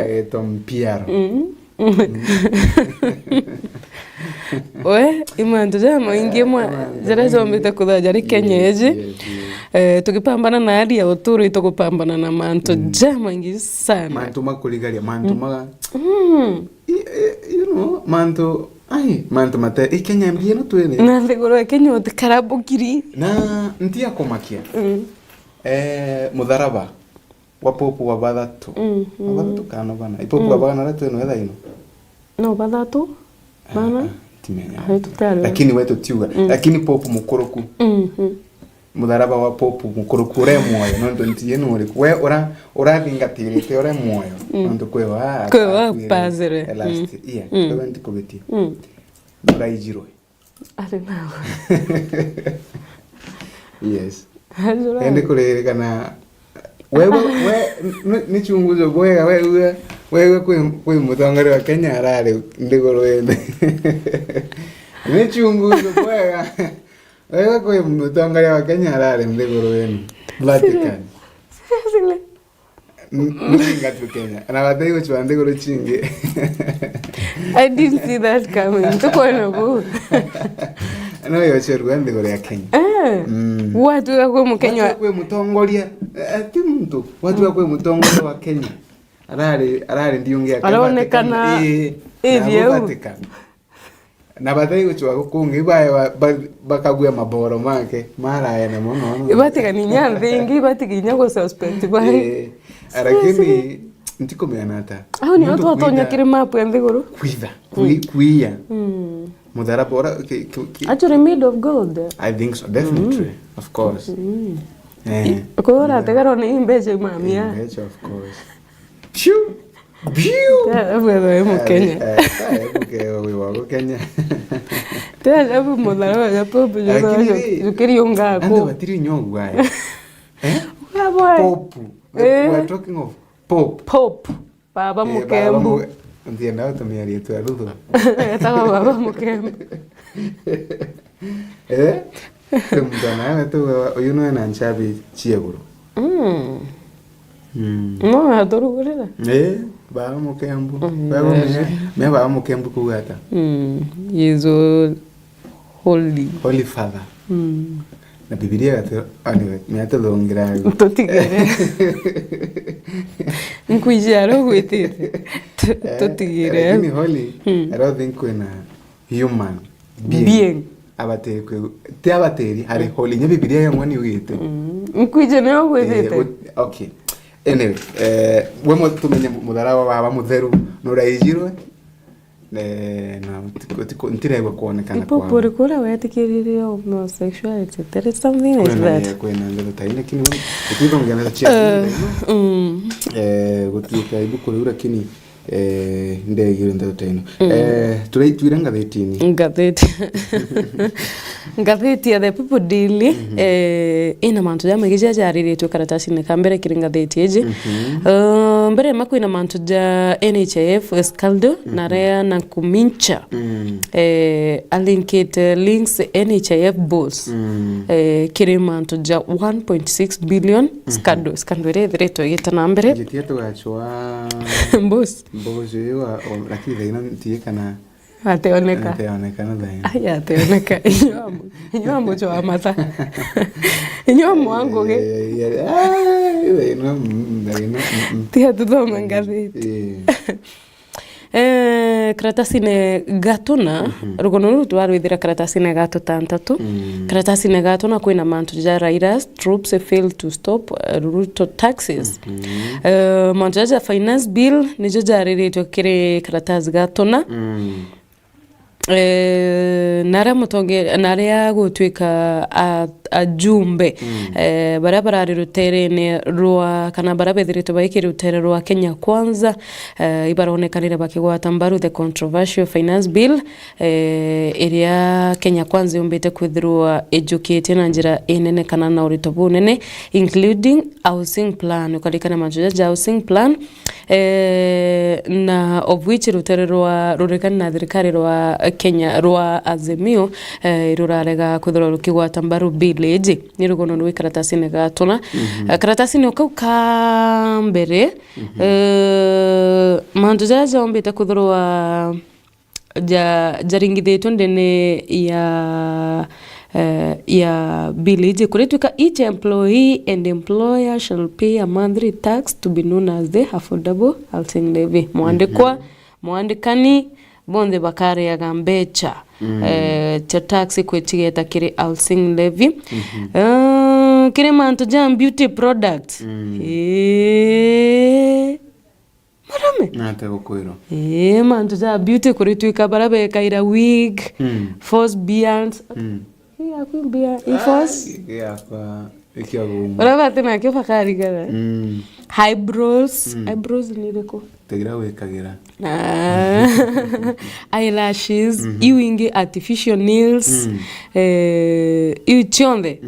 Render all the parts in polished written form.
Eto mpiaro. We imantu jama ingi mwa jara zombite kudhajari kenyeji tukipambana na hali ya uturu tukupambana na mantu jama ingi sana mantu makuligalia mantu you know mantu mate Kenya mbie no twene na ligoro Kenya utikarabu-kiri na ntia komakia mudharaba wapopu wa bathatu bathatu kana bana ipopu wa bana ratu no etha ino no bathatu bana timenya lakini wetu tiuga lakini popu mukoroku mudharaba wa popu mukoroku ure moyo no ntie no we ora thingatirite ure moyo no kwewa pazere elasti ndo ndikobeti muraijiro ale nawe yes ende kule kana wewe ni chunguzo bwega wewe kwe mutongore wa Kenya arare ndigoro ende ni chunguzo bwega wewe kwe mutongore wa Kenya arare ndigoro ende Vatican sile ngatu Kenya na wadai chwa ndigoro chinge I didn't see that coming tukona bu no yo cheru ndigoro ya Kenya watu wa Kenya kwe mutongoria ati mtu watu wa mutongoria wa Kenya arari ndiungia kama anaonekana Vatican na badai chwa kungi bakagwe maboro make mara ene muno Vatican nyanzingi Vatican nyago suspect bai arakini ntiko meanata aho ni watu watonya kire map ya ndigoro kuia mudhara bora actually made of gold. I think so, definitely of course Kora tegaro ni imbeje mamia imbeje of course biu wewe mu Kenya wewe wa Kenya tena hapo mudhara ya popu yukiri yonga ko ando batiri nyogwa popu we're talking of pop baba mukembu ndienda utumia yetu ya rudhu etaba baba mukembu mtana tu uyu no na nchabi chieguru no adoru gorela baba mukembu baba mukembu kugata yezo holy father na Biblia gato anyway me atolongira totigere nkuijaro gwetete totigere ni holy I don't think when human being abateri hari holy nya Biblia yamwani ugite nkuije no gwetete okay anyway wemo tumenye mudharawa baba mutheru no raijirwe na ntirego kuonekana kwa popo rikora wetikirire homosexuality there is something like that kwena ngelo taine kini itivo ngana chia gutuka ibuko rura kini ndegire ndo taino tuira ngatheti ya the people daily ina mantu ya magija jarire to karatasi ne kambere kiringatheti eje mbere mako ina mantu ja NHIF Escaldo na rea na kumincha alinkete links NHIF boss kire mantu ja 1.6 billion scando reto yeta nambere jitieto gachwa boss yo lakini ina tiekana ateoneka dai ateoneka inyoamo cho amata inyoamo wangu ge tia tudo mangatheti karatasi ne gatona rugono twarwithira karatasi ne gato tantatu karatasi ne gatona kwina mantu ja Railways troops failed to stop Ruto taxes mantu ja finance bill ni jaririto kire karatasi gatona nara mutonge nare gutwika ajumbe barabara rirutere ne rwa kana barabethirito baikiri rutere rwa Kenya kwanza ibaronekanira bakigwata mbaru the controversial finance bill area Kenya kwanza yombete kwithirwa educate na njira enene kana na urito bunene including housing plan ukalikana majuja housing plan na of which rutere rurekani na thirikari rwa Kenya rwa Azimio rurarega kuthora rukigwata mbaru village ni rugono rwi karatasi-ini gatuna karatasi-ini kau ka mbere mantu jaja ombite kuthorwa jaringithitwo ndene ya village kuritwika each employee and employer shall pay a monthly tax to be known as the affordable housing levy. Mwandikani bonde bakari ya gambecha cha taxi kwetigeta kiri housing levy kiri mantu jam beauty products marame nate gukwiro mantu ja beauty kuritwika barabe kaira wig false beards akumbia ifos yakwa ikiago baraba tena kyo fakari gara eyebrows ni reko tegira wekagira eyelashes iwingi artificial nails ichonde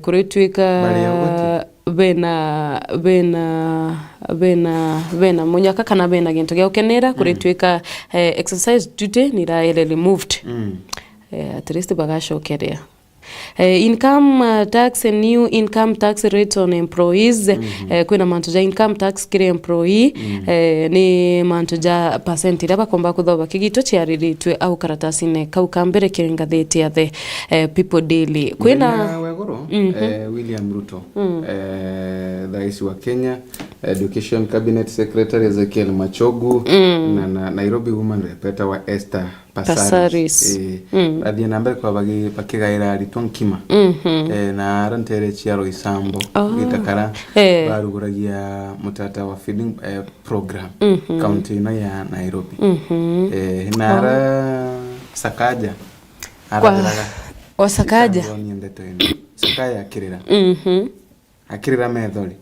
kuritwika bena munyaka kana bena gintu gya ukenera kuritwika exercise duty ni raile removed at least bagashokerea income tax and new income tax rate on employees kwina mantu ja income tax kire employee ni mantu ja percent ira bakomba kuthoba kigito ciariritwe au karatasi-ini kau kambere kiringathiti ya the people daily kwina wegoro William Ruto rais wa Kenya Education Cabinet Secretary Ezekiel Machogu na Nairobi Women Rep wa Esther Passaris adia nambere kwa bakigaira ritonkima na rantere chiaro isambo gitakara baruguragia mutata wa feeding program county na ya Nairobi nara Sakaja aradiraga Sakaja Sakaya akirira methori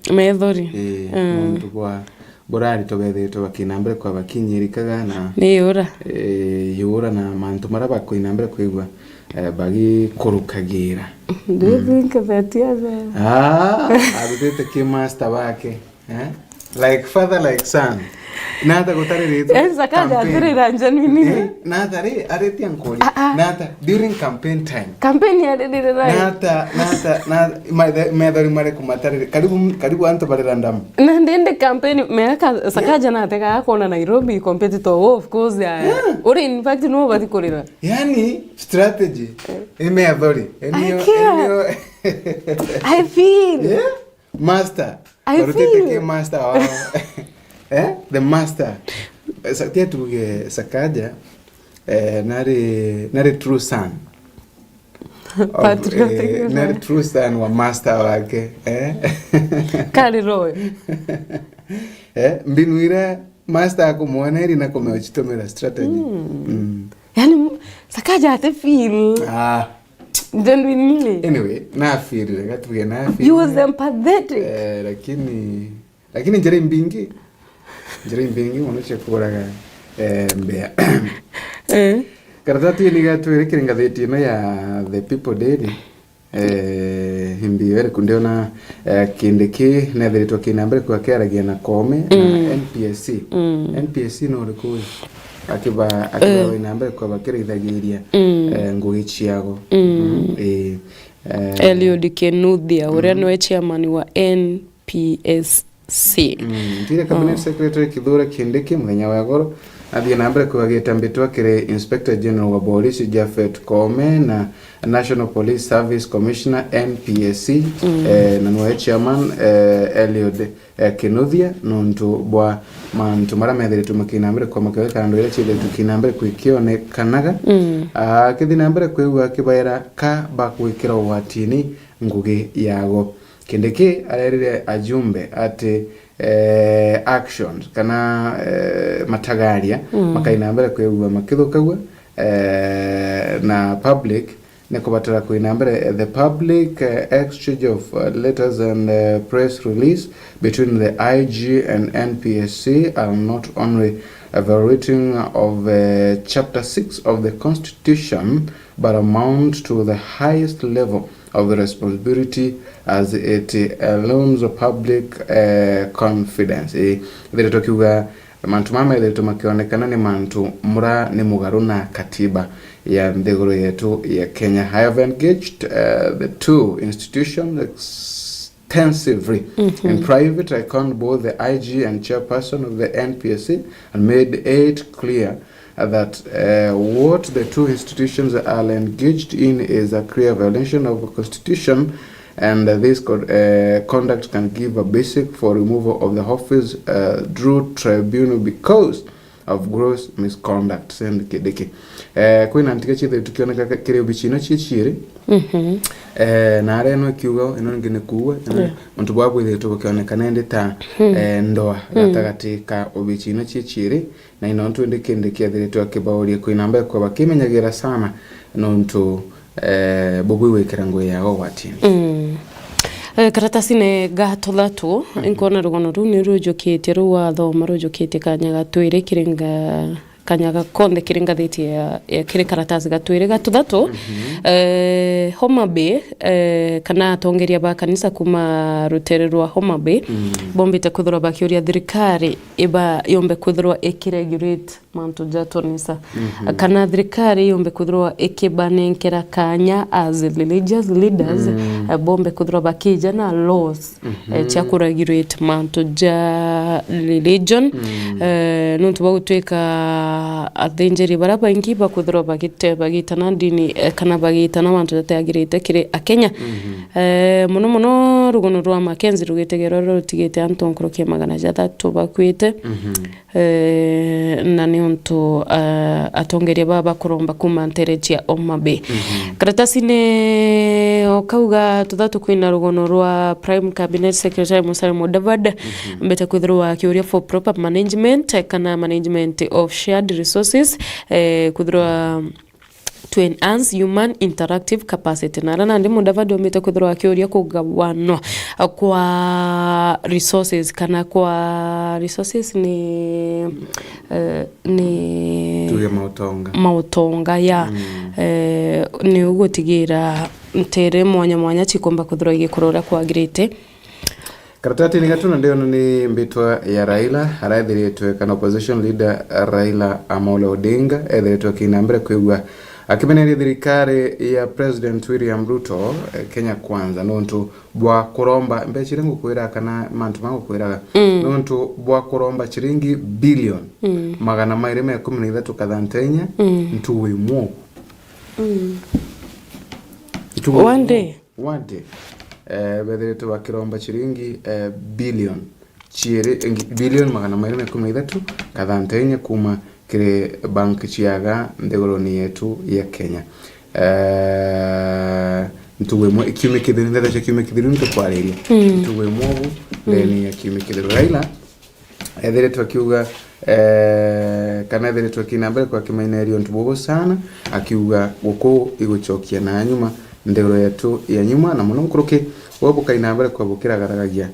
muntu kwa borari tobethetwo bakinambere kwa bakinyirikaga na yura na mantu maraba kuinambere kwigwa bagikurukagira do you think that abitete ki master wake like father like son nata gotariritu Sakaja atirira njanini nata areti ankoli nata during campaign time ya dedire nata methori mare kumatarire karibu anto bare random na ndende campaign meka Sakaja nata ka kona Nairobi competitor of course uri in fact no batikorira yani strategy methori I feel master I master the master satia tuge Sakaja nare true son nare true son wa master wake kali roy mbinuira master kumwona iri na kumeochitomera strategy yani Sakaja ate feel genuinely anyway na feel gatuge na feel you was empathetic lakini njere mbingi unache kuraga mbea karatati ni gatu ikiringathiti no ya the people daily himbi were kundiona kindiki na thiritwa kinambere kwa keragia na kome na NPSC no rikui akiba inambere kwa bakirithagiria ngugi ciago Eliud Kenuthia uria no chairman wa NPSC Ndire cabinet secretary Kithure Kindiki muthenya wa goro athie nambere kwagita mbitwa kire inspector general wa police Jafet Kome na National Police Service Commissioner NPSC na no chairman Eliud Kenuthia nontu bwa mantu mara methere tumakinambere kwa makaweka ndo ile chile tukinambere kwikione kanaga kithinambere kwiwa kibaira ka bakwikira watini ngugi yago Kindiki arerire ajumbe ati actions kana matagaria makainambere kwegwa makithukagwa na public nekubatara kuinambere the public exchange of letters and press release between the IG and NPSC are not only a violating of Chapter 6 of the Constitution but amount to the highest level of the responsibility as it allows public confidence. Thile tokiuga mantu mama ile tumakionekana ni mantu mura ni mugaru na katiba ya nthiguru yetu ya Kenya. I have engaged the two institutions extensively in private. I conned both the IG and chairperson of the NPSC and made it clear that what the two institutions are engaged in is a clear violation of the Constitution, and this conduct can give a basic for removal of the office through tribunal because of gross misconduct. Kwina ntika chithe tukioneka kire bichino chichire na areno kiugo ino ngine kuwa muntu bwabwe ile tukioneka nende ta ndoa gatagatika obichino chichire na ino ntu ndikende kiathire twakibaorie kwinamba kwa bakimenyagira sana nontu bobwe wekera ngo yao watini karatasi ne gatolatu inkona rugono ru ni rujokete ruwa thoma rujokete kanyaga twire kiringa kanyaga konde kiringa thiti ya kire karatasi gatwire gatuthatu Homa Bay kana atongeria ba kanisa kuma rutere rwa Homa Bay bombite kuthura bakiuria thirikari iba yombe kuthurwa ikiregulate mantu jatonisa kana thirikari yombe kuthurwa ikibanenkera kanya as religious leaders bombe kuthurwa bakija na laws cha kuregulate mantu ja religion nuntu bagutwika athenjeri baraba ingi bakuthurwa bagitana ndini kana bagitana mantu jatagirite kire akenya muno rugono rwa Makenzi rugitegero rutigite antonkoroke 300 bakwite na nionto atongeria baba kuromba kuma nterejia Homa Bay karatasi ne okauga tuthatu kwina rugono rwa Prime Cabinet Secretary Musalia Mudavadi mbete kuthurwa kiuria for proper management kana management of shared resources kuthurwa to enhance human interactive capacity na rana ndi Mudavadi omete kuthurwa kiuria kugawanwa kwa resources kana kwa resources ni tuya mautonga ya ni ugotigira ntere mwanya chikomba kuthurwa igikurura kwa grade karatati ningatuna ndio ni mbitwa ya Raila araithiritwe kana opposition leader Raila Amolo Odinga ethiritwe kinambere kwigwa akimeneria thirikari ya President William Ruto Kenya Kwanza nontu bwa kuromba mbechire ngukwira kana mantu mangukwiraga nontu bwa kuromba chiringi billion magana maire 13 kathantenya ntuwe mwo one day bethe wakiromba chiringi billion magana maire 13 kathantenya kuma kire bank chiaga ndegoroni yetu ya Kenya ntuwemo ikiume kidhiru ndada cha kiume kidhiru ntukwariria ntuwemo leni ya kiume kidhiru Raila ethiretwe akiuga kana ethiretwe kinambere kwa kimainerio ntubogo sana akiuga guko iguchokia na nyuma ndegoro yetu ya nyuma na muno mkuruki wobo kainambere kwa bukira garagagia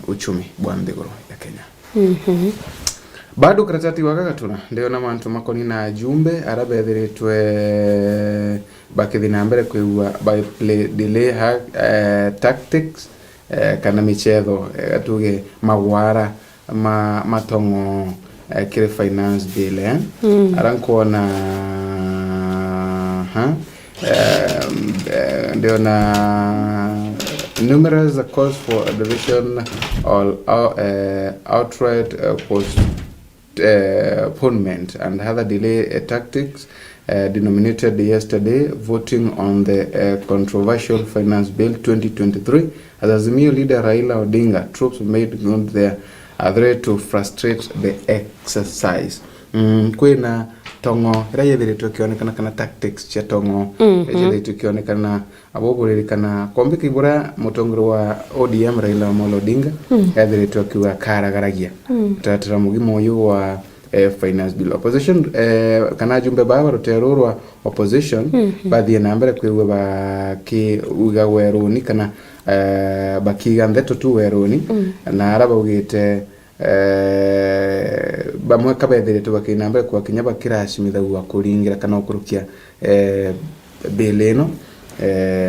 uchumi bwa ndegoro ya Kenya bado karatati wagagatuna ndio na mantu makoni na jumbe arabethiritwe bakithina mbere kwiwa by play delay tactics kana michetho atuge magwara matongo kire finance bill arankona ndio na numerous calls for a division or outright postponement and other delay tactics denominated yesterday voting on the controversial finance bill 2023 as Azimio leader Raila Odinga troops made good their threat to frustrate the exercise. Kwina tongo raya vile tukionekana kana tactics cha tongo vile tukionekana aboborerikana kombe kibura mutongero wa ODM Raila Amolo Odinga vile tukiwa karagaragia tatara mugimo uyu wa finance bill opposition kana jumbe baba roterorwa opposition baadhi ya nambere kwiwe ba ki uga weroni kana bakiga ndeto tu weroni na araba ugite bamwe kabethire tubakinambere kwa kinyaba kirashimithagwa kuringira kana okurukia beleno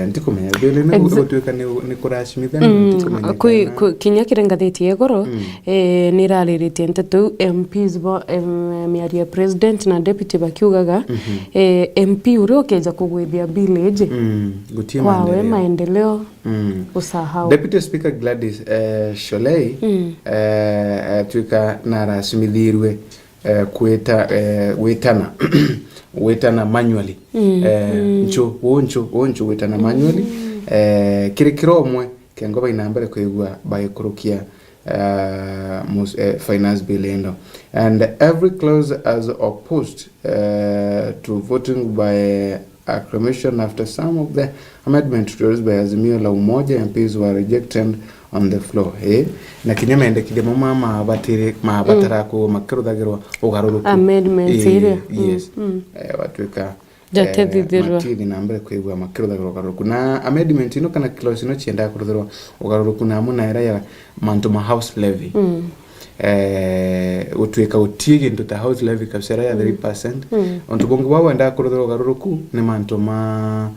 ndikumenya bele ne gutwika ni kurashimithania ndikumenya kwi kinya kirengathiti yegoro ni rariritie ntetu MPs bo miaria president na deputy bakiugaga MP uri ukeja kugwithia village kwawe maendeleo usahau Deputy Speaker Gladys Sholei twika narashimithirwe kweta wetana manually ncho wetana manually kirikiromwe kengo bainambere kwigwa bayikurukia finance bill endo and every clause as opposed to voting by acclamation after some of the amendments introduced by Azimio la Umoja MPs were rejected on the floor na kinyama ende kidemo mama batara ko makiruthagirwa ugaruruku amendments yes watwika jatetithirwa matini na mbere kwigwa makiruthagirwa ugaruruku na amendment ino kana clause ino chienda kuruthirwa ugaruruku na muna era ya mantuma house levy utwika utigi into the house levy kabisera ya 3% onto bongo babo enda kuruthirwa ugaruruku ni mantuma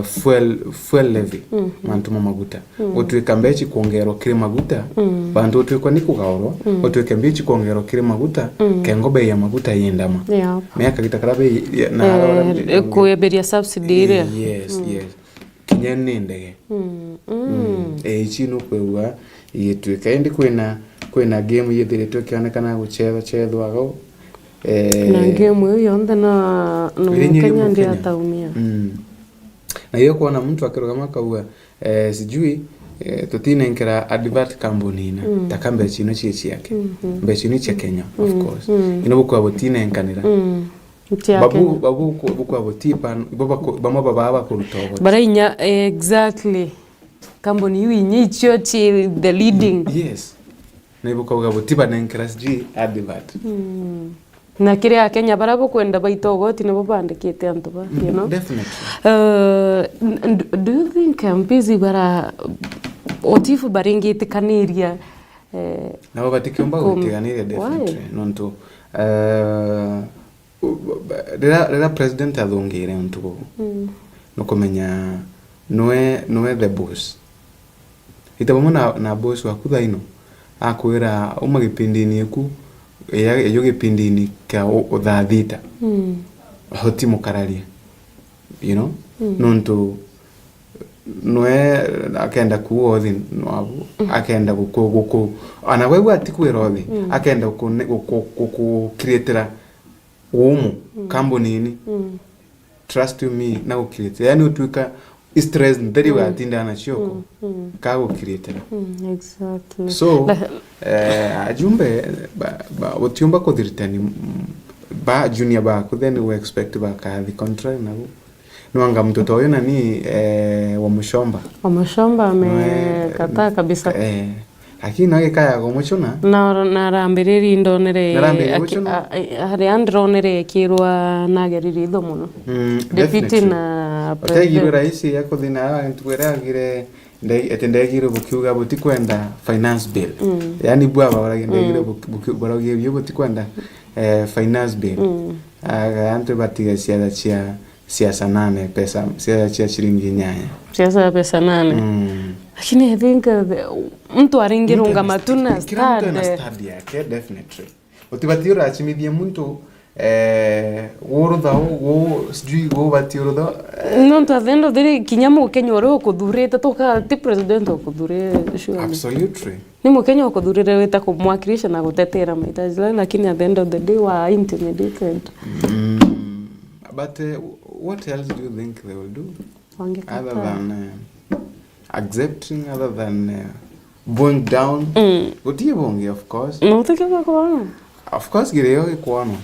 fuel levy mantuma maguta utwika mbechi kuongerwa kire maguta bantu utwika ni kugaorwa utwika mbechi kuongerwa kire maguta kengo bei ya maguta yendama miaka gitakarabe na kueberia subsidy yes kinyene ndege chino kwewa yetwika indi kwena game yethiretwe kionekana guchethwa go na game hiyo onda na Kenya ndio ataumia na hiyo kuona mtu akirogama kauga sijui tutinenkera advert company na takambe chino chichi yake mbechini cha Kenya of course ino bukwa butinenkanira babu bukwa butipa baba kurutogo barainya exactly company yu nyicho chi the leading yes na bukwa butipa nenkera sijui advert na kire ya Kenya barabo kwenda baitogoti ne babandikite antu ba you know definitely do you think MPs bara otifu baringite kaniria na babatikimba gutiganiria definitely nonto rera president athungire ntugo no kumenya noe the boss itabamo na boss waku ino akwira uma gipindini eku eyo gipindini ka uthathita hoti mukararia you know nonto noe akenda kuothi no akenda guko ana wewe atikwira othi akenda ku createera umu company trust me na ukirete yani utwika stress ndari watinda na chioko ka ukirete exactly so ajumbe ba utiumba ko diritani ba junior ba ko then we expect ba ka the contrary na nwanga mtoto huyo nani wa Mushomba amekataa kabisa lakini nawe kaya gomuchona na rambiriri ndonere hari andronere kirwa nageriri tho muno deputy na president raisi yako thina ntweragire ndegire bukiuga butikwenda finance bill yani bwa barage ndegire barage byo butikwenda finance bill antu batiga siasa 8 pesa siasa shilingi 8 siasa pesa 8 lakini I think mtu aringirunga matuna study yake definitely utibatira achimithie muntu worotha wo sijui go batiorotha no ntavendo diri kinyamu Kenya oro kuthurite toka ti president okuthure sure absolutely ni mukenya okuthurire weta kumwakilisha na gutetera mahitaji lakini at the end of the day wa intimidated but what else do you think they will do other than accepting, other than going down? Utie bongi, of course. No te keba kuano. Of course, gireo kuano.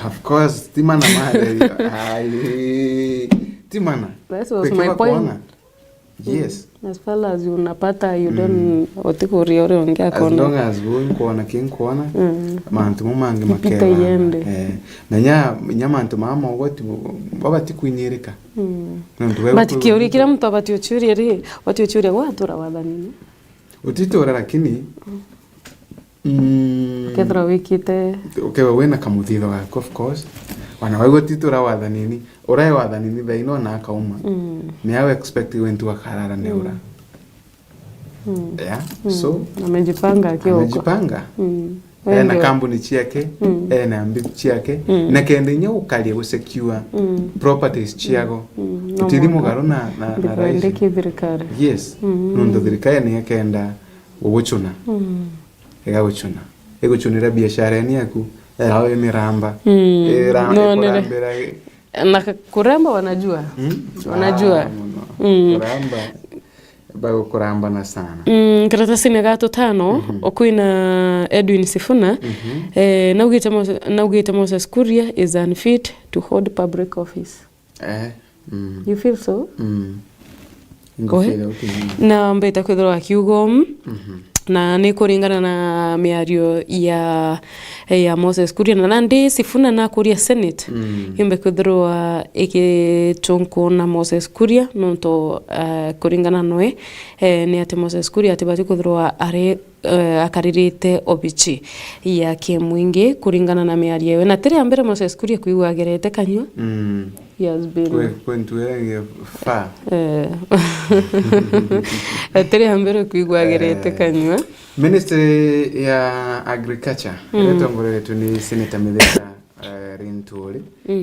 Of course, timana mahali. Timana. That was my point. Yes. As far as you unapata, you don't otiko riore ongea kono. As long as going kuana, king kuana, mantu mumangi makera. Menya mantu mama wati baba tikuinyereka. But kiori kila mtu abatiochuria ri, watiochuria watura wadhanini. Utitora lakini Kethra wikite ukewa wena kamuthitho gako of course wana waigo titura wathanini urai wathanini thaino na akauma ni awe expect wentu akarara neura yeah so amejipanga akiwa amejipanga na kampuni chiake na ambithi chiake na kende nya ukalia gusecure properties chiago utirimu garo na rais thirikari yes nundo thirikari ni yakenda guguchuna egaguchuna eguchunira biashara ni yaku awe miramba kurambira na kuramba wanajua kuramba bago kuramba na sana karatasi ni gato tano okuina Edwin Sifuna naugite Moses Kuria is unfit to hold public office you feel so na mbeta kwithirwa akiugo na ni kuringana na miario ya Moses Kuria na nandi Sifuna na Kuria Senate yombe kwithirwa igichunko na Moses Kuria nonto kuringana noe ni ati Moses Kuria atibati kwithirwa ari akaririte obichi ya kimwingi kuringana na miario na tiri ambere Moses Kuria kuigwa gerete kanywa yes been kwentuere fa tiri ambere kuigwa gerete kanywa Ministry ya Agriculture retongorere tuni Senator Mithika Rinturi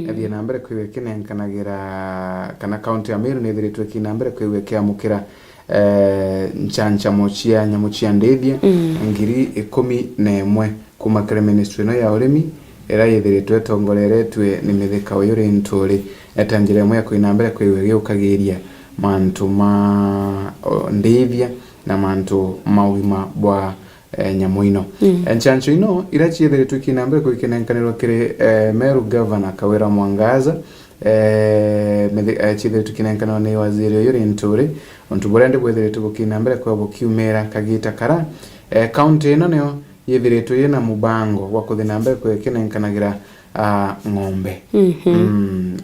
abia nambere kwiwekenenkanagira kana county ya Meru nethiritwe kinambere kwiwekea mukira nchancha mochia nyamuchia ndethia ngiri 11 kuma kare ministry no ya urimi era yethiritwe tongoreretwe ni Mithika uyu Rinturi etanjire mwe kwinambere kwiwege ukagiria mantu ma ndethia na mantu mawima bwa nyamuino enchancho ino irachiethiritwe kinambere kwikenenkanirwa kiri Meru Governor Kawira Mwangaza chiethiritwe kinenkanirwa ni waziri uyu Rinturi ontu burende bwethiritwe bukinambere kwa bukiumera kagita kara county ino nio yethiritwe yena mubango wa kuthinambere kwikenenkanira ng'ombe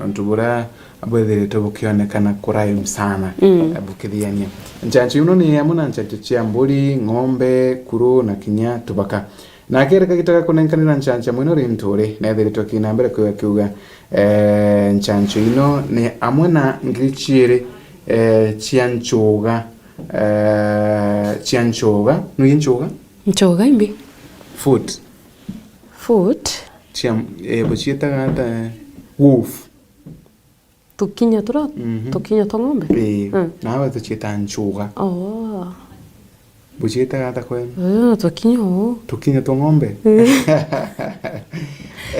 ontu bura abwethiritwe bukionekana crime sana bukithiania nchancho ino ni amuna nchancho chia mburi ng'ombe kuru na kinya tubaka na kere kagitaka kunenkanira nchancho mwino Rinturi na ethiritwe kinambere kwikiuga nchancho ino ni amwe na ngirichiere chianchoga no yinchoga nchoga imbi foot chiam bochieta gata wolf tukinya tura tukinya to ng'ombe na wa tuchieta nchoga bochieta gata kwen tukinya to ng'ombe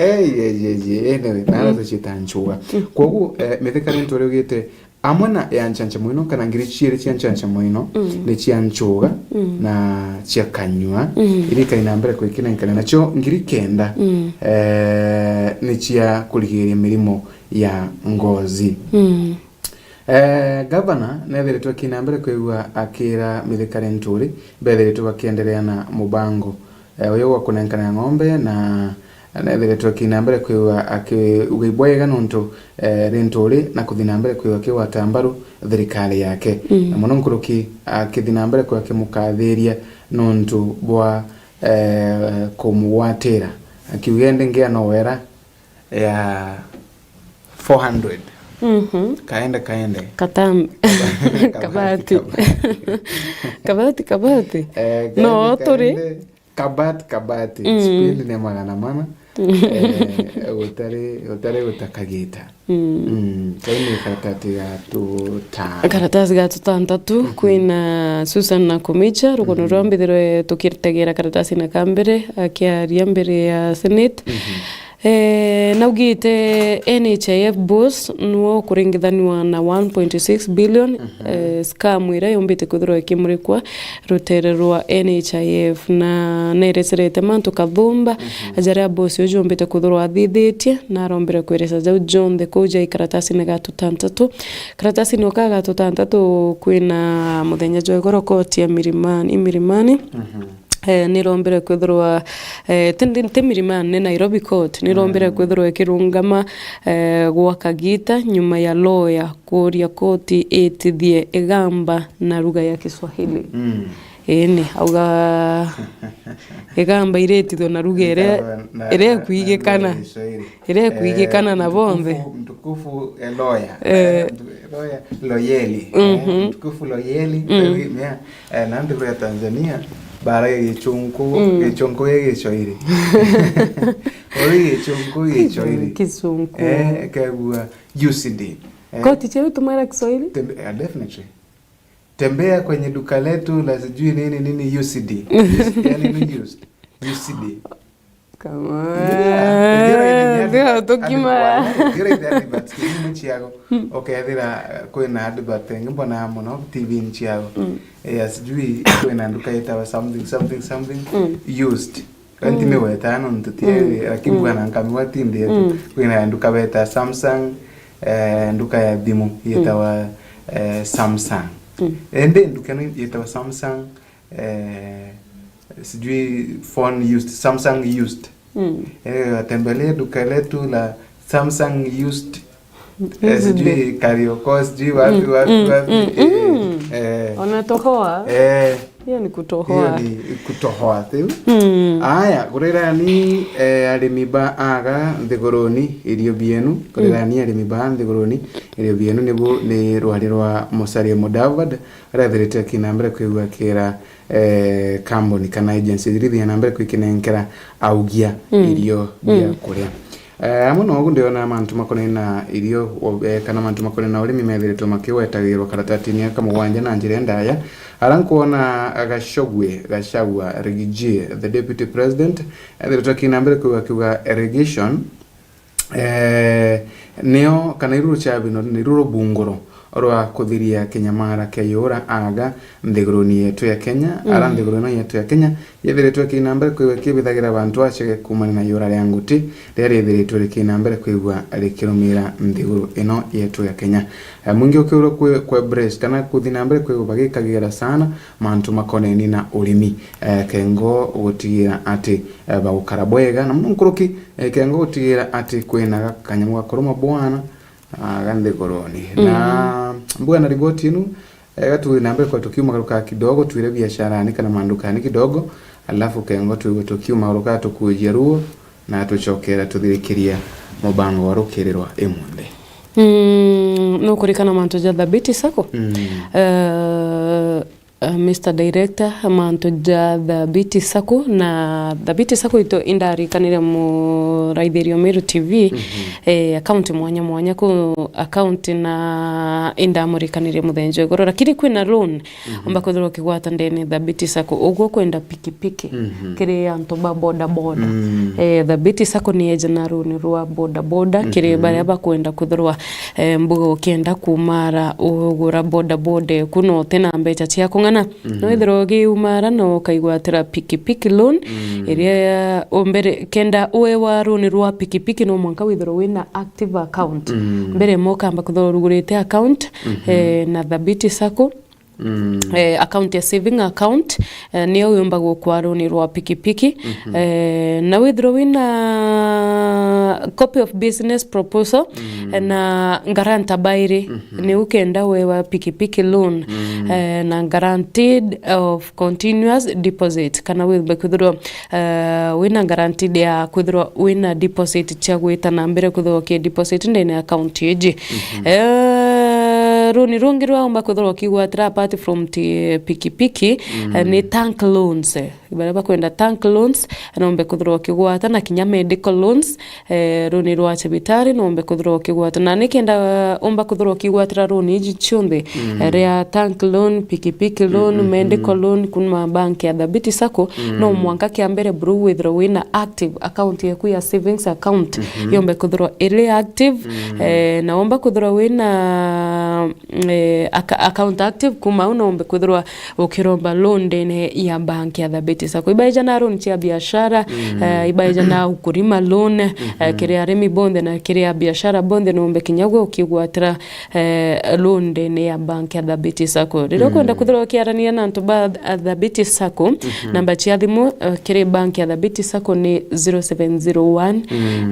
anyway na tuchieta nchoga kogu Mithika Rinturi ugite amwana ya nchancha mwino kana ngiri chiere chia nchancha mwino ni chia nchoga na chia kanywa ili kainambere kwikinenkana nacho ngiri kenda ni chia kuligiria mirimo ya ngozi Governor nethiritwe kinambere kwigwa akira Mithika Rinturi bethiritwe bakiendelea na mubango uyo wa kunenkana ng'ombe na nethiritwe kinambere kwigwa akiugibwega nonto Rinturi na kuthinambere kwigwa kiwa tambaru thirikari yake na muno nkuruki akithinambere kwa kimukathiria nonto bwa kumuwatira akiugende ngia nowera ya 400 kaende katam kabati no tori kabati speed ne magana mana utare utakagita kaini karatasi gatu tantatu kwina Susan na Kumicha rukono rwambithirwe tukiritegera karatasi na kambere akiaria mbere ya Senate naugite NHIF boss nuo kuringithaniwa na 1.6 billion scam ira yombite kuthirwa ikimurikwa rutere rwa NHIF na nereserete mantu kathumba ajaria boss ujo yombite kuthirwa athithitie na arombere kwiresa jau jonde kuja ikaratasi na gatu tantatu karatasi no ka gatu tantatu kwina muthenya jo igorokoti ya Mirimani nirombere kwithirwa Mirimani Nairobi Court nirombere kwithirwa ikirungama gwa kagita nyuma ya lawyer kuria koti etithie igamba na lugha ya Kiswahili eni auga egamba iretithwo na ruga ere kuigikana na bonthe mtukufu loyeli mtukufu loyeli na ndio ya Tanzania bara gichungu gichoire gichoire kisungu kagua UCD koti chewe tumara Kiswahili definitely tembea kwenye duka letu la sijui nini UCD yani ni UCD kama ndio tokima dire but nchi yako okay dhira kwena advert ngibona muno TV nchi yako sijui kwena duka yeta something used kanti mewe tano ntutie lakini bwana nkamwa team yetu kwena duka beta Samsung duka ya dimu yeta Samsung ende duka yeta Samsung sijui phone used Samsung used tembelea duka letu la Samsung used sijui Kariokos sijui wapi onatohoa hiyo ni kutohoa tu aya kurera ni arimi ba aga nthiguruni irio bienu kurera ni arimi ba nthiguruni irio bienu ni rwari rwa Musalia Mudavadi ratherete kinambere kwigwa kira company kana agency irithi nambere kwikinenkera augia irio bia kuria amuno ogu ndiona mantu makone na irio kana mantu makone na urimi methiritwo makiwetagirwo karatati-ini kamugwanja na njira ndaya arankuona Gachagua Rigiji the deputy president ethiritwo kinambere kwigwa irrigation neo kana iruru chabino ni ruru bungoro orwa kuthiria Kenyamara kayora aga nthiguruni yetu ya Kenya ara nthiguruni yetu ya Kenya yethiritwe kinambere kwigwa kibithagira abantu acege kumana na yora rya nguti riri yethiritwe kinambere kwigwa rikirumira nthiguru ino yetu ya Kenya mwingi ukiura kwa breast kana kuthinambere kwigwa bagikagira sana mantu makoneni na urimi kengo gutigira ati bagukara bwega na munkuruki kengo gutigira ati kwina kanyamu gakoroma bwana gande koroni na mbuga na riboti inu gatu nambere kwa tukiuma garuka kidogo tuire biashara ni kana mandukani kidogo alafu kengo tukiuma garuka tukujeruo na tuchokera tuthirikiria mubango warukirirwa emunde no kurikana manto ja thabiti sako Mr. Director manto ja thabiti sako na thabiti sako ito indarikanire mu Raidherio Meru TV account mwanya ku account na indamurikanire muthenjo goro lakini kwina loan ambako thoro kigwata ndene thabiti sako ugo kwenda pikipiki kire anto ba boda thabiti sako ni ejana loan rwa boda kire bare ba kwenda kuthorwa mbugo kenda kumara ugura boda kuno tena mbecha cia kungana no ithrogi umara no kaigwatira pikipiki loan iria ombere kenda uwe wa loan rwa pikipiki no mwanka withro wina active account mbere moka amba kuthoro rugurite account na thabiti sako account ya saving account niyo uyomba gukwa loan rwa pikipiki na withdraw wina copy of business proposal na guarantor baire ni ukenda wewa pikipiki loan na guaranteed of continuous deposit kana withdraw wina guaranteed ya withdraw wina deposit cha gwita na mbere kuthwo ke deposit ndene account yeji runi rungi rwaomba kuthorwa kigwatira apart from pikipiki ni tank loans baraba kwenda tank loans nombe kuthorwa kigwata na kinya medical loans runi rwa cibitari nombe kuthorwa kigwata na nikenda omba kuthorwa kigwatira runi iji chonde ria tank loan pikipiki loan medical loan kuma bank ya thabiti sako no mwanka kia mbere bro withdraw wina active account yaku ya savings account yombe kuthorwa ile active na omba kuthorwa wina account active kuma unombe kuthorwa ukiromba loan dene ya bank ya thabiti sako ibaija na loan cia biashara ibaija na ukurima loan kiria arimi bonde na kiria biashara bonde nombe kinyagwe ukigwatira loan dene ya bank ya thabiti sako rero kwenda kuthorwa kiarania na ntuba thabiti sako namba cia thimu kiria bank ya thabiti sako ni 0701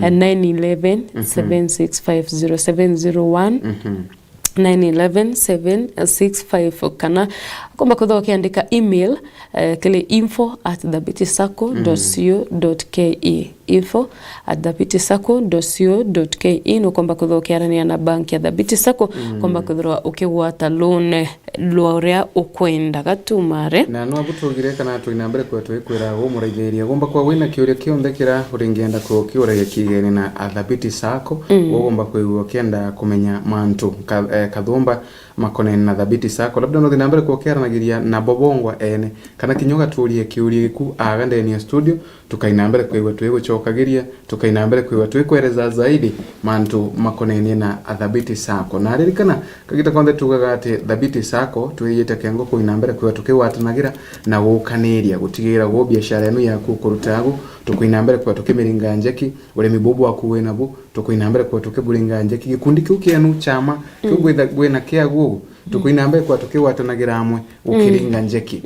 911 765 0701 911-765 kana komba kutho kiandika email kile info@thabitisacco.co.ke info@thabitisacco.co.ke no komba kutho kiarania na banki ya Thabiti Sacco komba kuthirwa ukigwata loan lwa ukwenda gatumare na no abutugire kana twina mbere kwa twikwira go muraigeiria gomba kwa wina kiuria kiondekera uringienda ko kiuria kigene na Thabiti Sacco gomba kwa kienda kumenya mantu kathumba makonene na Thabiti Sacco labda no thina mbere kwa kiaranagiria na bobongwa ene kana kinyoga turie kiuria ku agandeni studio tukaina mbere kwa twigucokagiria tukaina mbere kwa twikwereza zaidi mantu makonene na Thabiti Sacco na ririkana kagita konde tugaga ati Thabiti Sacco twiyite kengo kuina mbere kwa tukiwatanagira na gukaniria gutigira go biashara yenu yaku kurutago tukuina mbere kwa tukimiringa njeki ure mibubu akuwe nabo tukuina mbere kwa tukiburinga njeki gikundi kiu kienu chama kugwitha gwena kiagu tukuina mbere kwa tukiwatanagira amwe ukiringa njeki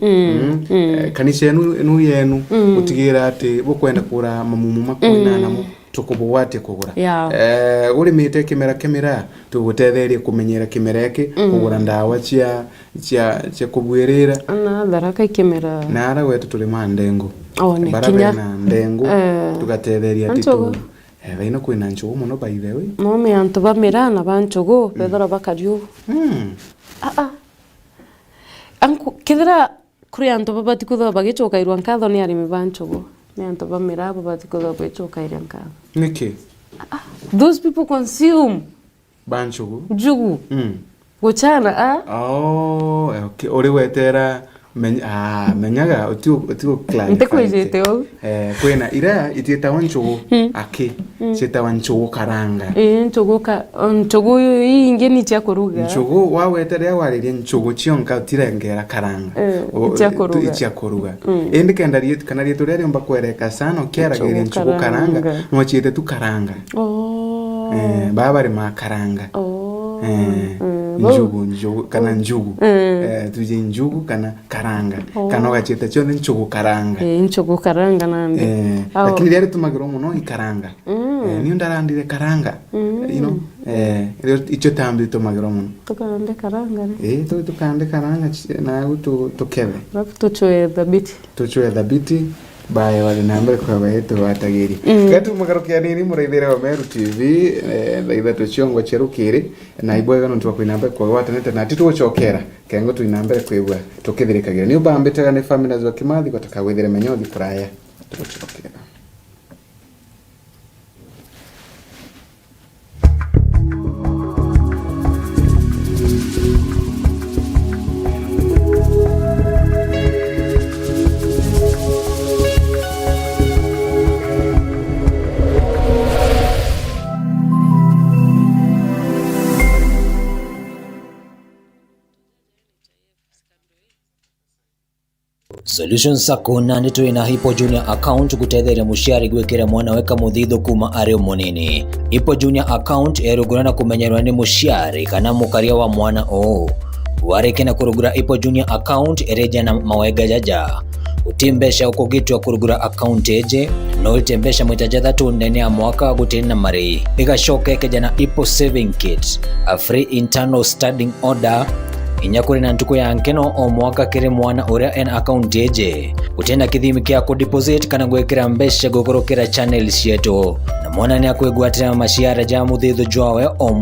kanisa yenu yenu utigira ati bukwenda kura mamumu makwina namo tukubwate kugura uri mite kimera tugutetherie kumenyera kimereke kugura ndawa cia kubwirira na daraka kimera na ara wetu tuli mandengo kinya na ndengo tugatetheria titu baina kwina nchugu muno by the way no me antu bamira na banchugu bethora bakariu anku kithira kuri antu babati kutho bagichoka irwa nkatho ni arimi banchugu ni antu bamira babati kutho bagichoka irwa nkatho niki those people consume banchugu jugu guchana okay ori wetera menyaga utiu clarify ntekwejete o kwena ira itieta wanchugu aki cheta wanchugu karanga nchugu inge ni cha kuruga nchugu waweterea waririe nchugu chionka tirengera karanga icha kuruga ende kendarie kana rietu rero mba kwereka sana ukiaragiria nchugu karanga no chete tu karanga baba ri makaranga njugu kana njugu tuje njugu kana karanga kana wacheta chone nchugu karanga nchugu karanga nande lakini rero tumagiro muno ikaranga ni ndarandire karanga you know icho tambi tumagiro muno tukande karanga tukande karanga na tukeve tuchoe Thabiti bae wale nambere kwa baeto watagiri katu magarukia nini muraithira wa Meru TV ndaitha tuchiongo cherukiri na ibwega no twa kuinambere kwa watanete na titu chokera kengo tuinambere kwibwa tukithirikagira ni ubambetaga ni family zo Kimathi gotaka withire menyothi kuraya tuchokera Solution Sacco nandi twina Hipo Junior account gutetheria muciari gwikira mwana weka muthitho kuma ari munini. Hipo Junior account erugurana kumenyerwa ni muciari kana mukaria wa mwana warikena kurugura Hipo Junior account ereja na mawega jaja utimbesha ukugitwa kurugura account eje no itembesha mwitaja thatu ndene ya mwaka gutina mari igashoke kejana Hipo saving kit a free internal studying order inyakuri na ntuko ya nkeno o mwaka kire mwana uria en account eje utenda kithimi kia ku deposit kana gwekira mbesha gogorokera channel cietu na mwana ni akwegwatira maciara ja muthithu jwawe o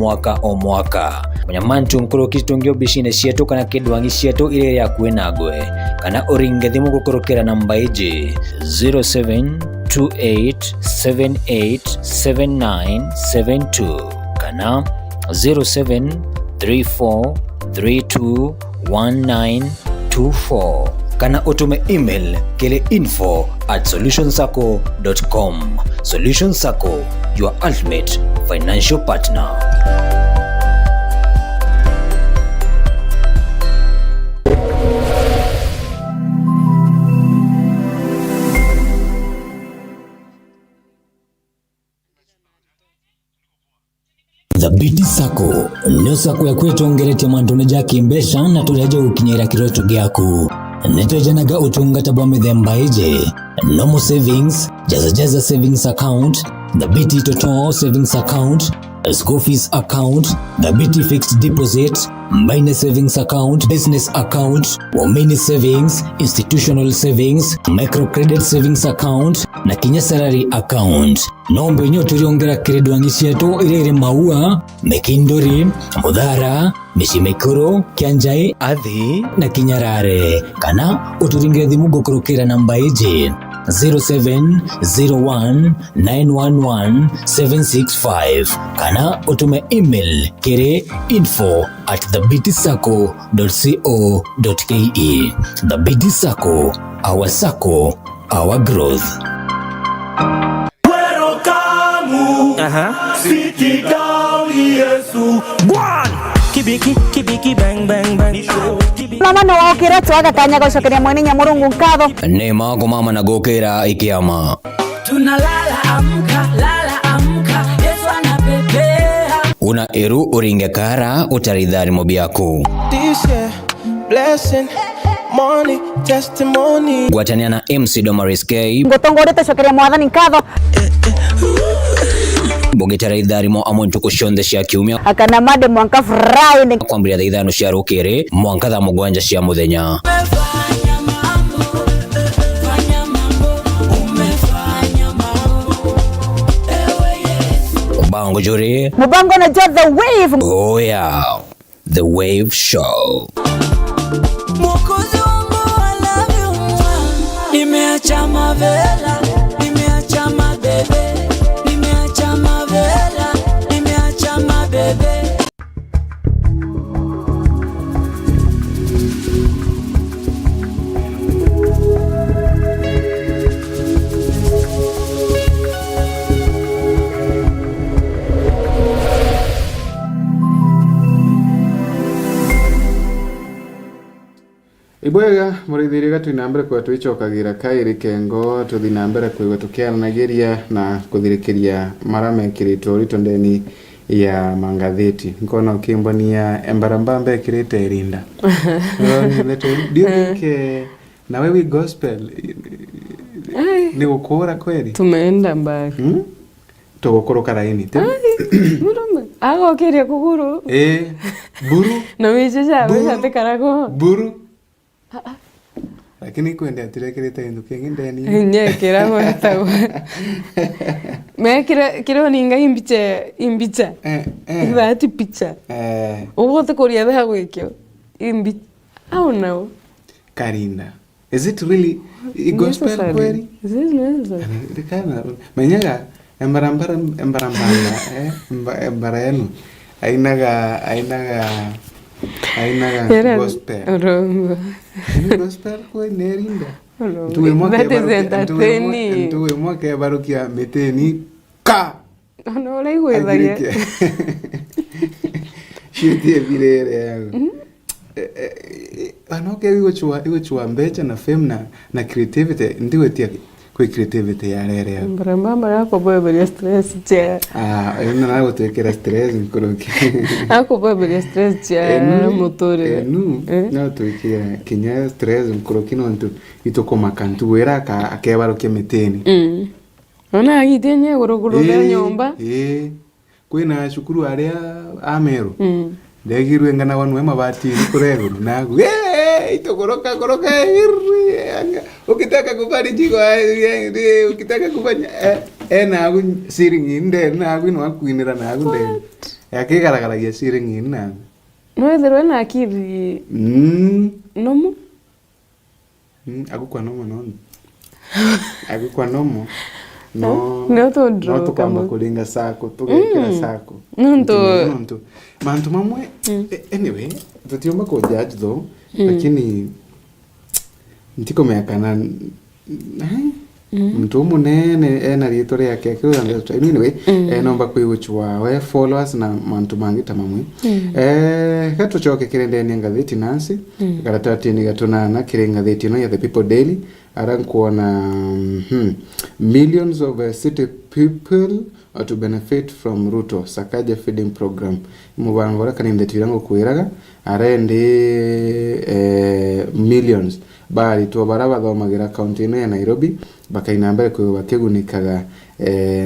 mwaka munyamantu nkuru kitungio bishine cietu kana kidwangi cietu ile ya kwena gwe kana uringe thimu gukorokera namba eje 0728787972 kana 0734321924 kana utume email kile info@solutionsacco.com. Solution Sacco, your ultimate financial partner. Thabiti Sacco ndio sako ya kwetongerete mantune jaki mbesha na tuleje ukinyira kiroto gyaku netejanaga utungata bwa mithemba ije normal savings jaza savings account Thabiti Total savings account school fees account, the BT fixed deposit, minor savings account, business account, women savings, institutional savings, microcredit savings account na kinya salary account. Nombe nyo turiongera kiredwangi cietu iriri Maua, Mekindori, Muthara, Mishimekuro, Kianjai, Athi na Kinyarare. Kana uturingire thimu gukurukira namba iji 0701911765 kana utume email kiri info@thebitsacco.co.ke. The BT Sacco, our sacco, our growth. Sit down, Yesu. One. Kibiki bang bang bang. Mama no wakira twaga kanya gucokeria mwene Nyamurungu nkatho. Ni mago mama na gukira ikiama. Tunalala amka, Yesu anapepea. Una eru uringe kara utaridhari mobiaku. This year, blessing, money, testimony. Gwatania na MC Domaris K. Ngotongorete cokeria mwathani nkatho. Bogitara idharimo amuntu kushonde cia kiumia Akana made mwanka Friday. kwambia thaa ithano cia rukiri mwanka thaa mugwanja cia muthenya. Bango juri Mubango na just the wave. Oh yeah, the wave show. Mwokozi wangu I love you. Nimeacha mavela, nimeacha mabebe. Nimeacha mavela, nimeacha mabebe. Ibwega murithiriga twinambere kwa twicokagira kairi kengo tuthinambere kwa tukiaranagiria na kuthirikiria maramekiritwo ritondeni ya mangatheti nkona ukimbonia embarambamba ekirite rinda. Do you think na wewe gospel ni gukura kweli? Tumeenda mbali. Tugukoroka raini te? Murume. Ago kiria kuguru. Buru. Na wijeja tekarago. Buru. Lakini kwenda tirekirite indu kingi ndeni. Nyekira gwetago. Kira ninga imbicha. Ithati picha. Ugote kuria tha gwikyo. Imbi. Au no. Karinda. Is it really gospel kweli? Is it necessary? Kana menyaga embarambara embarayenu ainaga gospel. Rongo. Gospel kwa nerinda. That is entertaining. Tuwe mwake barukia meteni ka. No lai gwethagia. Shiti vilere yangu. Anoke iwe chua mbecha na fame na creativity ndiwe tia kwa creativity ya rere yangu. Mbarambamba yako bwebelia stress cha. Ina na gutekera stress nkoroki. Ako bwebelia stress cha motore. No tuikira kinya stress nkoroki no ntu itoko makantu wera ka akebaro kemeteni. Ona agitenye gorogoro ya nyomba. Kwina shukuru aria Ameru. Ndegirwe ngana wanu emabati kurego nagu. Itogoroka ukitaka kufanya jigo ukitaka kufanya nagu siringi nde nagu no akuinira nagu nde yakigaragara ya siringi nagu no etherwe na akiri nomo agukwa nomo no to draw no kama kulinga sako tugekera sako nonto mantu mamwe anyway tutiomba ko judge though lakini ntiko meakana mtu munene ena rietore yake akiwa anyway nomba kwiguchwa we followers na mantu mangita mamwe gato choke kirendeni ngatheti Nancy garatati ni gatona na kirengatheti no ya The People Daily arankuona millions of city people are to benefit from Ruto Sakaja feeding program mubangora kanindeti rango kuiraga arende millions bali to baraba thomagira county no ya Nairobi bakaina mbere kwigwa bakigunikaga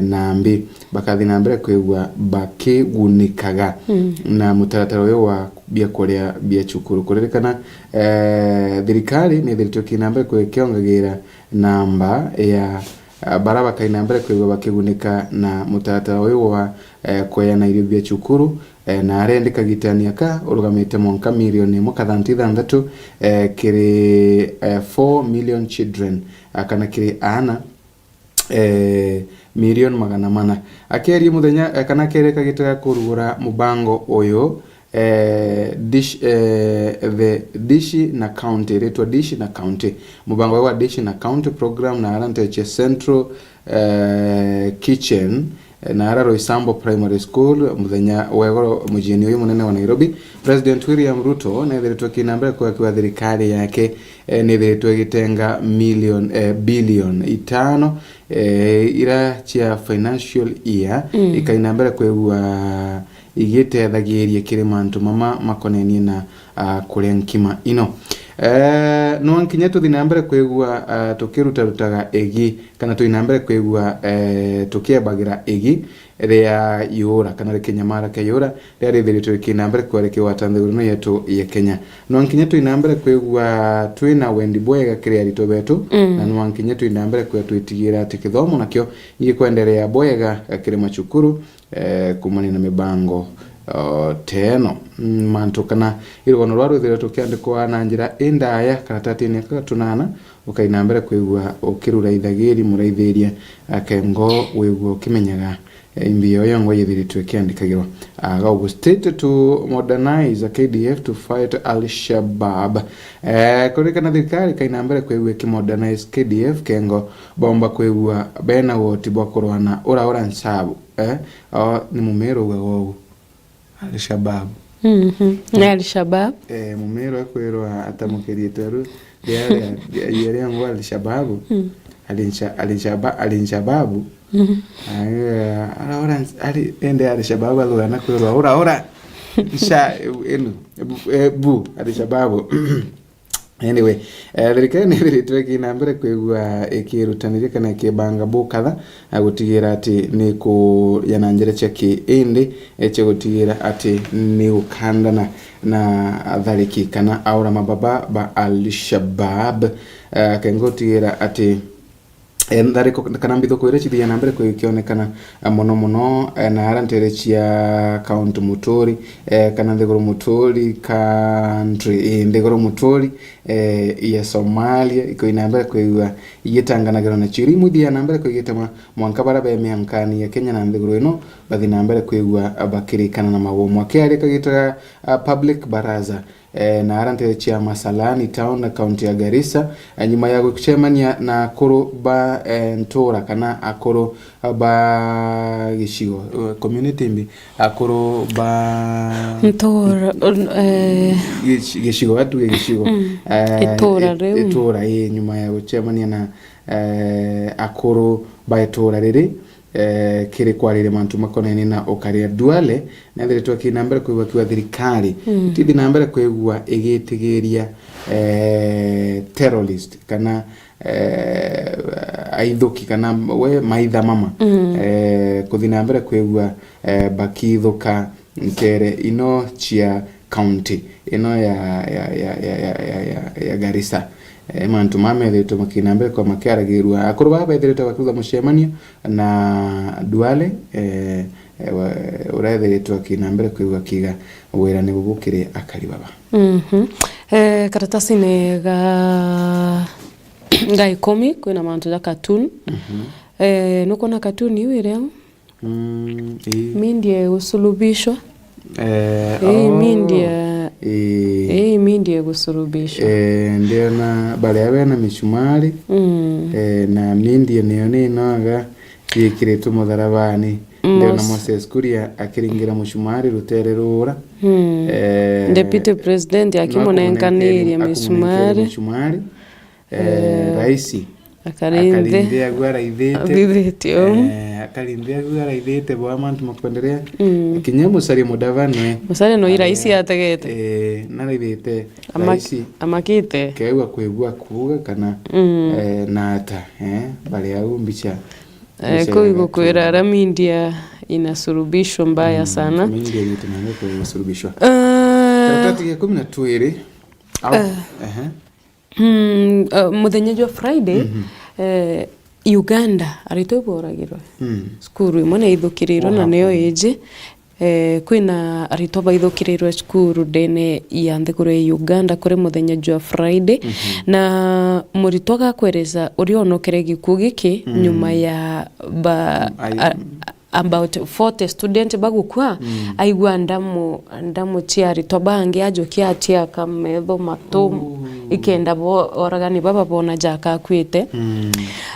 nambi bakathi na mbere kwigwa bakigunikaga na mutaratara uyu wa bia korea bia chukuru kuririkana thirikari ni thiritoki na mbere kwikiongagira namba ya baraba kaina mbere kwigwa bakigunika na mutaratara uyu wa koyana irio bia chukuru na arendeka gitania ka urugamite monka milioni mukathanti kiri 4 million children kana kiri ana million magana mana akeri muthenya kana kereka gitega kurugura mubango uyu dish the dish na county retwa dish na county mubango wa dish na county program na arante central kitchen na araro Isambo Primary School muthenya wegoro mujini uyu munene wa Nairobi. President William Ruto na thiritwe kinambere kwa thirikari yake ni thiritwe gitenga billion 5 ira chia financial year ikainambere kwa igetethagiria kirimantu mama makoneni na kurenkima ino no nkinya tuthinambere kwigwa tukirutaga egi kana tuinambere kwigwa tukiabagira egi ria yura kana rekenyamara ke yura ria thiritwe kinambere kwareke watanthurino yetu ya Kenya no nkinya tuinambere kwigwa twina wendi bwega kiria rito betu na no nkinya tuinambere kwa twitigira tikithomo nakyo igikwendelea bwega kiri machukuru kumani na mibango teno mantu kana irono rwaru thire tukiandikwa na njira indaya karatatini akatunana ukainambere kwigwa ukirura ithagiri muraithiria akengo wigwa kimenyaga imbiyo yongo yithiri tukiandikagirwa go state to modernize a KDF to fight al-Shabaab kurikana thirikari kainambere kwigwa modernize KDF kengo bomba kwigwa bena woti bwakorwana ora nsabu ni mumero wewo al-Shabaab na al-Shabaab mumero kwirwa atamukirie teru yale yangu al-Shabaab al-Shabaab ora ende al-Shabaab alwana kwirwa ora sha bu al-Shabaab anyway thirikari ni thiritwe kinambere kwigwa ikirutanire kana kibanga bukatha agutigira ati ni ku yana njira cheki indi gutigira ati ni ukandana na thariki kana aura mababa ba al-Shabaab kengotigira ati endariko kana mbitho kwire chithia nambere kwikionekana muno na arantere chia count mutori kana ndegoro mutori country ndegoro mutori ya Somalia iko inambere kwigwa igitanganagiro na chiri muthia nambere kwigitama mwankabara ba miankani ya Kenya na ndegoro ino bathi nambere kwigwa abakirikana na mabomu akari kagita public baraza na arante chia Masalani town na county ya Garissa nyuma ya kuchemania na koro ba ntora kana akoro ba gishigo community mbi akoro ba ntora gishigo watu gishigo itora nyuma ya kuchemania na akoro ba itora riri kire kwarire mantu makoneni na okaria duale na thiritwe kinambere kwigwa kiwa thirikari tithi nambere kwigwa igitigiria terrorist kana aithuki kana we maitha mama kuthi nambere kwigwa bakithuka nkere ino chia county ino ya Garissa mantu mamethetwo makinambere kwa makiaragirwa akuru baba ethetwo bakuza mushemanio na duale urethetwo kinambere kwigwa kiga wira ni gugukire akari baba karatasi ni ga ikomi kwina mantu ya cartoon nuko na cartoon iwe leo mindie usulubishwa mindie gusurubishwa ndio na bale abena mishumari na mindie nione noga yikiretu mutharabani ndio na Moses Kuria akiringira mushumari rutere rura deputy president akimonenganiria mishumari raisi akarinde agwara ithete akarinde agwara ithete bwa mantu makwenderea kinya musari mudavanwe musari no iraisi ategete na ithete raisi amakite kewa kwigwa kuga kana nata bali au mbicha kuigo kwera ramindia inasurubishwa mbaya sana mindia nitumanga kwa inasurubishwa karatati ya 12 muthenya wa Friday Uganda arito boragirwe skuru imwe ithukiriro na neyo eje kwina arito baithukiriro skuru dene ya nthiguru ya Uganda kuri muthenya wa Friday na murito gakwereza uri onokere gikuo giki nyuma ya about 40 student bagukwa aigwa ndamu chiari tobange ajokia atia kametho mato ikenda bo oragani baba bona jaka kwite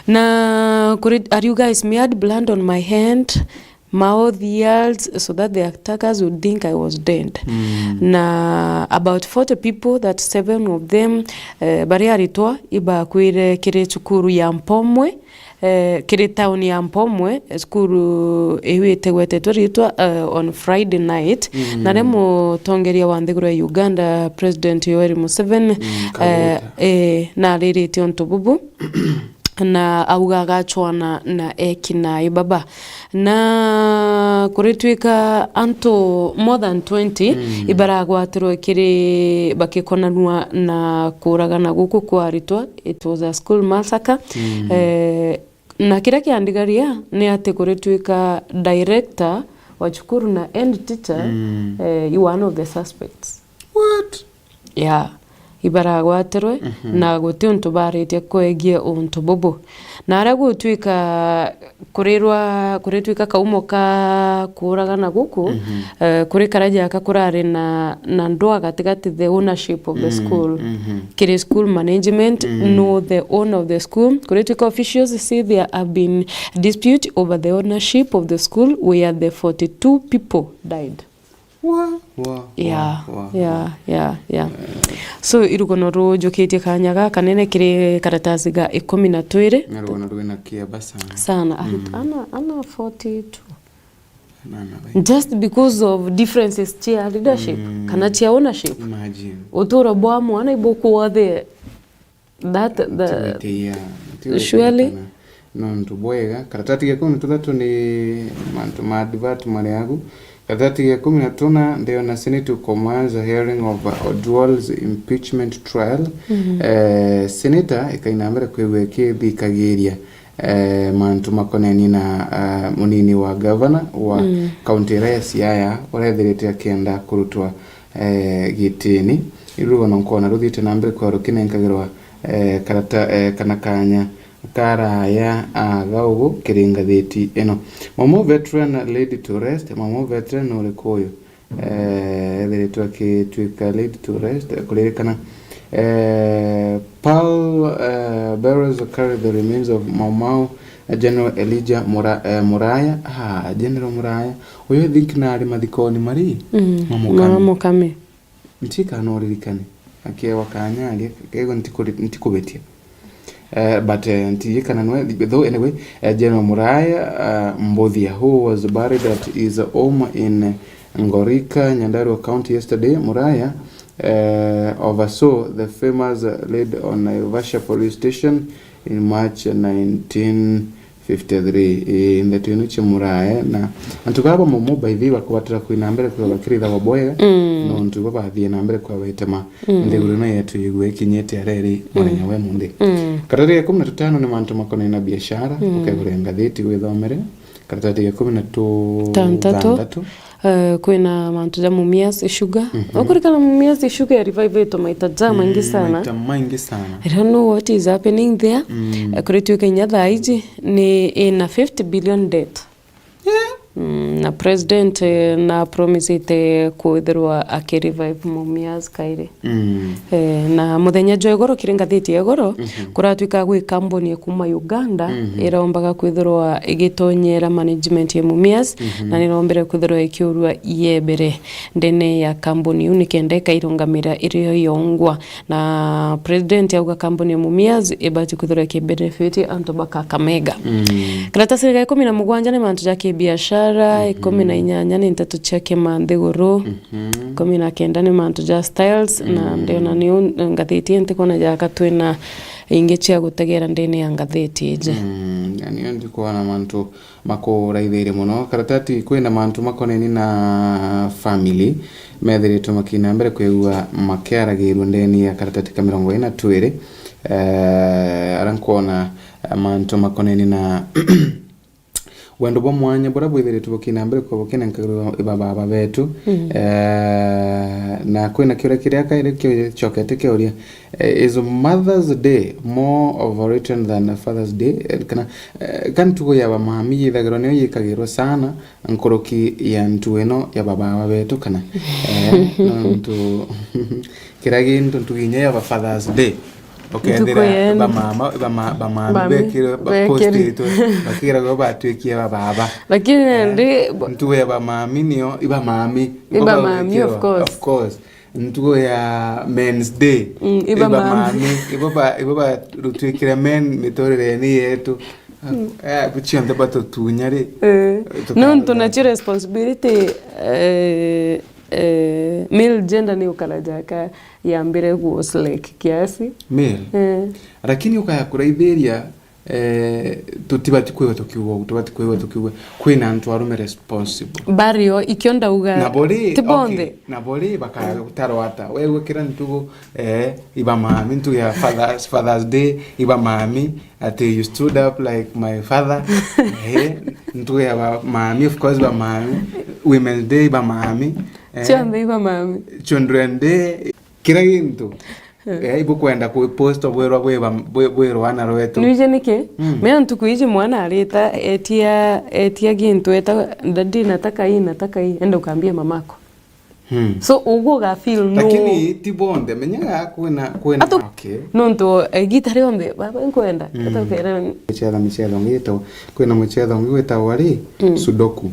na are you guys me had blood on my hand, mouth, ears, so that the attackers would think I was dead. Na about 40 people, that 7 of them bari aritwa iba kwire kire chukuru ya Mpomwe kiri town ya Mpomwe skuru ewete wetetwo ritwa on Friday night na remo tongeria wa nthiguru ya Uganda President Yoweri Museveni na ririte onto bubu na auga gachwana na ekina ibaba na kuritwika anto more than 20 ibaragwatirwo kiri bakikonanwa na kuragana guku kwaritwa it was a school massacre na kira kiandigaria ni ati kuritwika director wa chukuru na end teacher you one of the suspects. What? Yeah. Ibaragwatirwe na guti untu baritie kwegie untu bubu na ara gutwika kuritwika kaumo ka kuragana guku kuri karaja kakurari na ndoa katikati the ownership of the school kiri school management no the owner of the school kuritwika officials say there have been dispute over the ownership of the school where the 42 people died. So irugono rujukitie kanyaga kanene kiri karatasi ga 12 narugono rwina kiaba sana ana 42 just because of differences chia leadership kana chia ownership. Imagine utoro bwa mwana iboku wathe that the surely no ntubwega karatati ya 13 ni mantu madivatu mali yangu. Karatati ya 14 ndio na Senate commands a hearing of Odwall's impeachment trial. Senator ikainambira kwegweke thikagiria mantu makoneni na munini wa governor wa county ya Siaya orethirite akienda kurutwa gitini irugo nonkona ruthite nambere kwa rukinenkagirwa karata kana kanya karaya agaugo kiringatheti eno mamo veteran laid to rest mamo veteran urikoyo thiritwa kitwika laid to rest kulirikana Paul bearers carry the remains of Mau General Elijah Muraya General Muraya uyo think na ari mathikoni mari mamo kame ntika no ririkane akewa kanyage kego ntikubetia but though anyway General Muraya Mbothia who was buried at his home in Ngorika, Nyandarua County yesterday. Muraya oversaw the famous raid on Naivasha police station in March 1953 in the Tunuchi Muraya na antukaba momo by the wakwatira kuinambere kwa bakirira waboya no ntuba bathie nambere kwa wetema ndeguru na yetu yigwe kinyete areri murenya we munde karatati ya 15 ni mantu makona na biashara ukegura ngatheti withomere karatati ya 13 kwina mantu ya Mumias Sugar okurikana Mumias Sugar ya revive to maita maingi sana I don't know what is happening there kuritu Kenya dhaiji ni in a 50 billion debt na president na promisite kwithirwa akirevive Mumias kaire na muthenya jo igoro kiringathiti igoro kuratwika gwi company kuma Uganda irombaga kwithirwa igitonyera management ya Mumias na nirombere kwithirwa ikiurua yebere ndene ya company unikende kairungamira irio yongwa na president auga company ya Mumias ibati kwithirwa ke benefit anto baka Kamega karatasi ga 17 ni mantu ja kibiashara 18 ni ntatu chake manthiguru 19 ni mantu ja styles na ndio na ni ngatheti ente kona ja katwina inge cia gutegera ndene ya ngatheti je yani ndi kuona mantu mako raithire muno karatati kwina mantu makoneni na family methiritwo makina mbere kwigua makiaragirwo ndeni ya karatati ka 42 arankona mantu makoneni na wendo bo mwanya bora bwithire tubukina mbere ko bukina nkagiro ibaba betu na kwina kira kiria kaire kyo chokete kyoria is Mother's Day more overrated than Father's Day kana kan tugo ya mami yithagiro ne yikagiro sana nkoroki ya ntueno ya baba betu kana ntu kiragi ntu tuginya ya Father's Day okay ndira ba mama bekira post ito bakira go batwekia baba lakini ndi ntuwe ya ba mami niyo iba mami of course ntuwe ya Men's Day iba mami iba rutwekira men mitorere ni yetu buchionda bato tunyare no tunachi responsibility male gender ni ukalajaka ya mbere was like kiasi male lakini ukayakuraithiria tutibati kwewe tukiwa kwina antu arume responsible barrio ikionda uga naboli tibonde okay. Naboli bakataro hata wewe kira ntugo iba mami ntu ya Father's Day iba mami ati you stood up like my father ntu ya mami of course ba mami Women's Day iba mami chonde iba mami Children Day kira gintu ibo kwenda ku post obwerwa bwerwa ana rwetu nije nike me ntuku ije mwana aleta etia gintu eta dadi nataka hii enda ukaambia mamako so ugo ga feel no lakini tibonde menyaga kwena okay no nto gitare ombe baba nkwenda atakera mcheza ngito kwena mcheza ngweta wali sudoku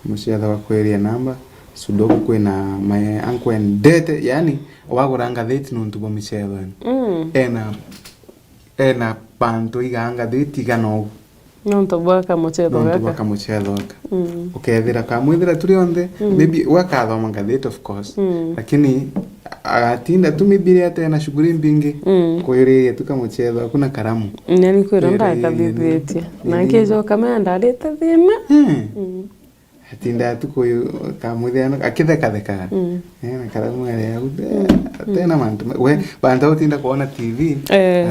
mcheza wa kweli namba sudoku kwena my uncle and date yani waguranga date no ntubo mcheza ena panto iganga date gano no nto baka mcheza okay thira kamwithira turi onde maybe wakathoma ngathete of course lakini atinda tumibire tena shughuli mbingi koireria tukamcheza kuna karamu nani kwiranda kabibeti na kejo kama ndaleta thima atinda tuko kamwithira akitheka na karamu ya tena mantu we banda utinda kuona TV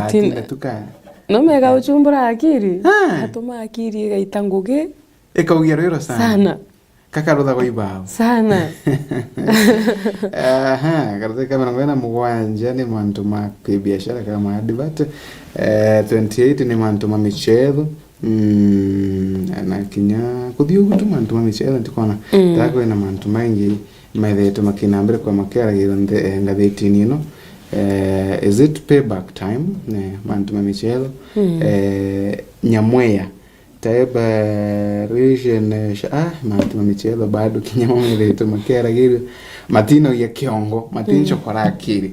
atinda tuka no mega uchumbura akiri atuma akiri gaitanguge ekaugia rero sana kakarutha kwa ibao sana karutha kama ngwena mugwanja ni mantu ma biashara kama advert 28 ni mantu ma michezo na kinya kuthio gutu mantu ma michezo ndikona tako ina mantu maingi maithe makina mbere kwa makera githonde ngatheti nino is it payback time ne mantu ma michezo nyamweya taiba region mantu ma michezo bado kinyama mwereto makera giro matino ya kiongo matincho kora akiri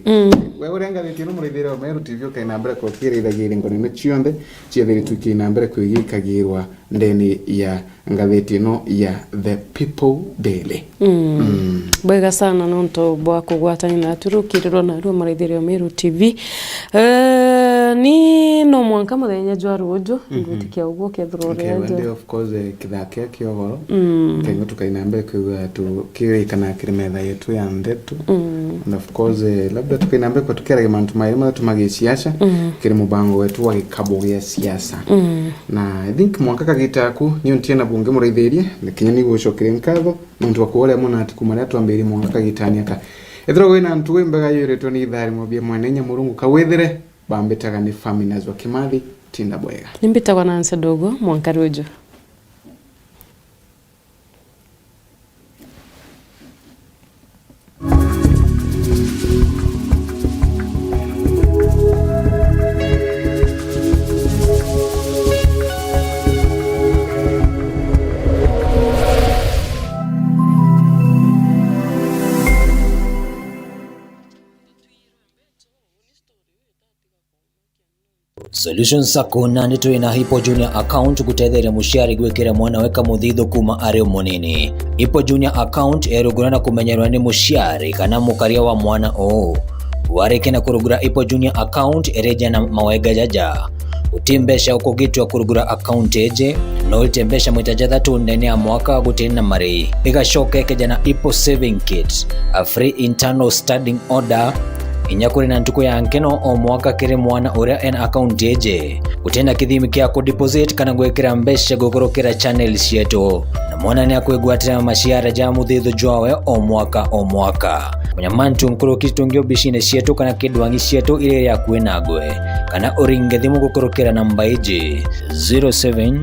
wewe urenga litino murithira meru TV kaina mbere ko kirira giri ngoni no chionde chiethiri tukina mbere kwigikagirwa ndeni ya ngatheti no ya The People Daily bwega sana nonto bwa kugwatani na turukirirwo na ru murithira meru TV ni no mwanka muthenya jwa rujo ngutikia ugo kethurore okay of course kithake kiogoro kengo tukaina mbere kwigwa tukirikana kirimetha yetu ya ndetu and of course labda tukaina mbere kwa tukera mantu mairima tumage siasa kiri mubango wetu wa gikabo ya siasa na I think mwaka kagitaku niyo ntiena bunge murithirie lekinya ni gucokire nkatho muntu wakuole muna ati kumara twambiri mwaka kagitania ka ethro wina ntuwe mbega yoretwo ni thari mobie mwanenya murungu kawethire bambetaga ni Faminas wa Kimathi tinda bwega nimbitagwa na Nse Dogo Mwankarujo Solution Sacco na nito ina hipo junior account gutetheria muciari gwikira mwana weka muthithu kuma ari munini. Hipo junior account erugurana kumenyerwa ni muciari kana mukaria wa mwana o. Warekena kurugura hipo junior account ereja na mawega jaja. Utimbesha ukugitwa kurugura account eje no itembesha mwitaja thatu ndani ya mwaka gutina mari. Igashoke kejana hipo saving kit, a free internal standing order inyakuri na ntuko ya nkeno o mwaka kiri mwana uria en account eje gutenda kithimi kia ku deposit kana gwekera mbesha gogorokera channel cietu na mwana ni akwigwatira maciara ja muthithu jwawe o mwaka munyamantu nkuru kitungio bishine cietu kana kidwangi cietu ile ya kwina gwe kana uringe thimu gukorokera namba eje 0728